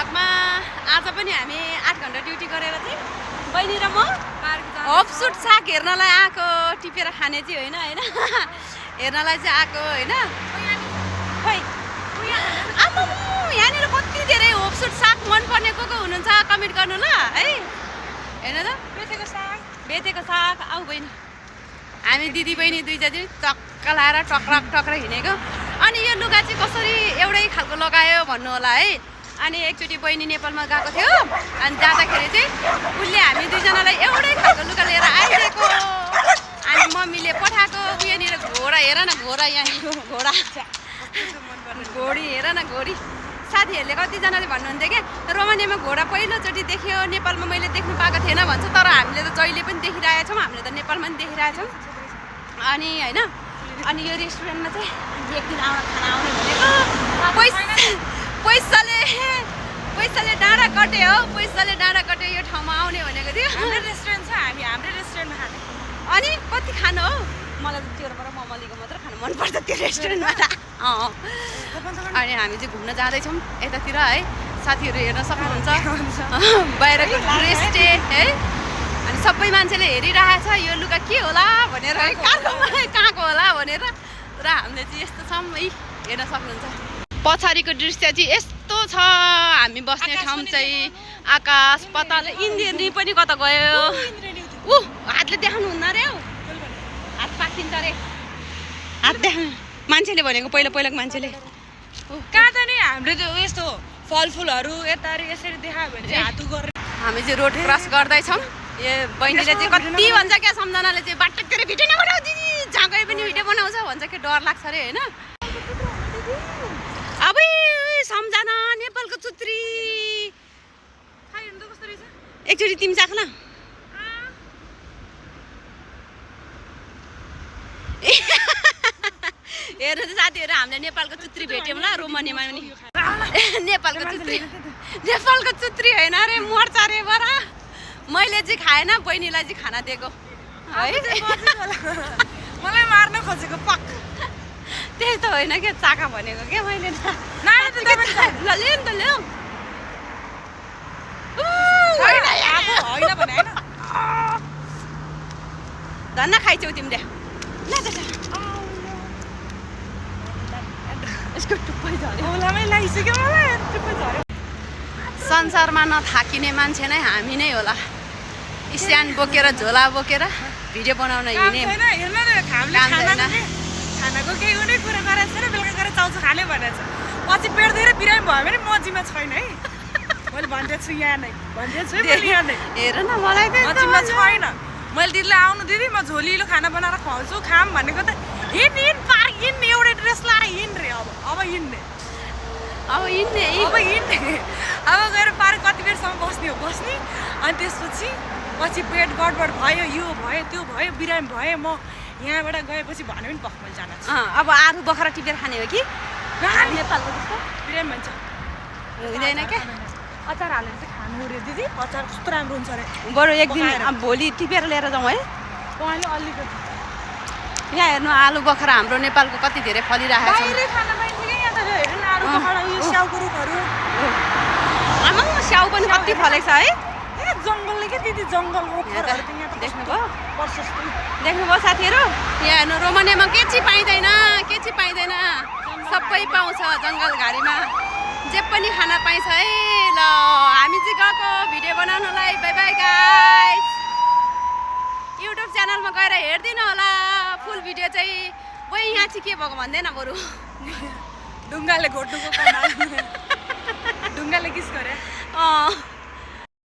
भ्लगमा आज पनि हामी 8 घण्टा ड्युटी गरेर चाहिँ बहिनी र म हपसुट साग हेर्नलाई आएको टिपेर खाने चाहिँ होइन हैन हेर्नलाई चाहिँ आएको हैन खै आम्मा यहाँनिर कति धेरै हपसुट साग मन पर्ने को हुनुहुन्छ कमेन्ट गर्नु ल है हैन त बेतेको साग आऊ बहिनी हामी दिदी बहिनी दुईजना चक्क लाएर टक्रक टक्र हिँडेको अनि यो लुगा चाहिँ कसरी एउटै खालको लगायो भन्नु होला है अनि एकचोटि बहिनी नेपालमा गएको थियो अनि जाँदाखेरि चाहिँ उसले हामी दुईजनालाई एउटै खालको लुगा लिएर आइदिएको अनि मम्मीले पठाएको यहाँनिर घोडा हेर न घोडा यहाँ घोडी हेर न घोडी साथीहरूले कतिजनाले भन्नुहुन्थ्यो क्या रोमानियामा घोडा पहिलोचोटि देख्यो नेपालमा मैले देख्नु पाएको थिएन भन्छ तर हामीले त जहिले पनि देखिरहेको छौँ हामीले त नेपालमा पनि देखिरहेको छौँ अनि होइन अनि यो रेस्टुरेन्टमा चाहिँ एक दिन खाना आउने भनेको पैसाले डाँडा कटे हो पैसाले डाँडा कटे यो ठाउँमा आउने भनेको थियो हाम्रो रेस्टुरेन्ट छ हाम्रै रेस्टुरेन्टमा खाने अनि कति खानु हो मलाई त त्योबाट ममलीको मात्र खानु मनपर्छ त्यो रेस्टुरेन्टमा अनि हामी चाहिँ घुम्न जाँदैछौँ यतातिर है साथीहरू हेर्न सक्नुहुन्छ बाहिरको ड्रेसटे है अनि सबै मान्छेले हेरिरहेछ यो लुगा के होला भनेर है कहाँको होला भनेर र हामीले चाहिँ यस्तो छौँ है हेर्न सक्नुहुन्छ पछाडिको दृश्य चाहिँ यस्तो छ हामी बस्ने ठाउँ चाहिँ आकाश पताल इन्द्रेणी पनि कता गयो ऊ हातले देखाउनु हुन्न रे हात पाकिन्छ अरे हात देखाउनु मान्छेले भनेको पहिलाको मान्छेले कहाँ त नि हाम्रो त्यो यस्तो फलफुलहरू यता यसरी देखायो भने चाहिँ हात गरेर हामी चाहिँ रोड क्रस गर्दैछौँ यो बहिनीले चाहिँ कति भन्छ क्या सम्झनाले चाहिँ बाटोतिर भिडियो नबनाऊ दिदी जहाँ गए पनि भिडियो बनाउँछ भन्छ क्या डर लाग्छ अरे होइन अब सम्झना नेपालको चुत्री एकचोटि तिमी चाख न हेर्नु त साथीहरू हामीले नेपालको चुत्री भेट्यौँ ल रोमानियामा पनि नेपालको चुत्री होइन अरे मर्छ अरे बरा मैले चाहिँ खाएन बहिनीलाई चाहिँ खाना दिएको है मलाई मार्न खोजेको पक त्यस्तो होइन क्या चाका भनेको क्या मैले ल ल्याउ नि त ल्याउ धन्न खाइछौ तिमीले यसको टुप्पै झऱ्यो संसारमा नथाकिने मान्छे नै हामी नै होला स्ट्यान्ड बोकेर झोला बोकेर भिडियो बनाउन हिँड्ने खानाको केही कुनै कुरा गरेको छैन बेलुका गएर चाउचाउ खाने भनेको छ पछि पेट धेरै बिरामी भयो भने मजीमा छैन है मैले भनिदिएको छु यहाँ नै भनिदिएको छु यहाँ नै हेर न मलाई त मजीमा छैन मैले दिदीलाई आउनु दिदी म झोलिलो खाना बनाएर खुवाउँछु खाम भनेको त हिँड पार्क हिँड्ने एउटै ड्रेस लाएर हिँड रे अब हिँड्ने अब गएर पार्क कति बेरसम्म बस्ने हो बस्ने अनि त्यसपछि पछि पेट गडबड भयो यो भयो त्यो भयो बिरामी भयो म यहाँबाट गएपछि भने पनि पख मैले जान अब आलु बखरा टिपेर खाने हो कि नेपालको जस्तो बिरामी भन्छ हुँदैन क्या अचार हालेर चाहिँ खानु रे दिदी अचार कस्तो राम्रो हुन्छ अरे बरु एक दिन भोलि टिपेर लिएर जाउँ है पहिले अलिकति यहाँ हेर्नु आलु बखरा हाम्रो नेपालको कति धेरै फलिरहेको छ खाना पाइन्छ क्या यहाँ त हेर्नु न आलु बखरा यो स्याउको रुखहरू आमा स्याउ पनि कति फलेको छ है ए जङ्गलले के दिदी जङ्गल ओखरहरू त यहाँ त देख्नुभयो प्रशस्त देख्नुभयो साथीहरू यहाँ हेर्नु रोमानियामा के चाहिँ पाइँदैन सबै पाउँछ जङ्गल घारीमा जे पनि खाना पाइन्छ है ल हामी चाहिँ गएको भिडियो बनाउनलाई बाई बाई गाइस युट्युब च्यानलमा गएर हेरिदिनु होला फुल भिडियो चाहिँ वही यहाँ चाहिँ के भएको भन्दैन बरु ढुङ्गाले घोट्नुको ढुङ्गाले किस गरे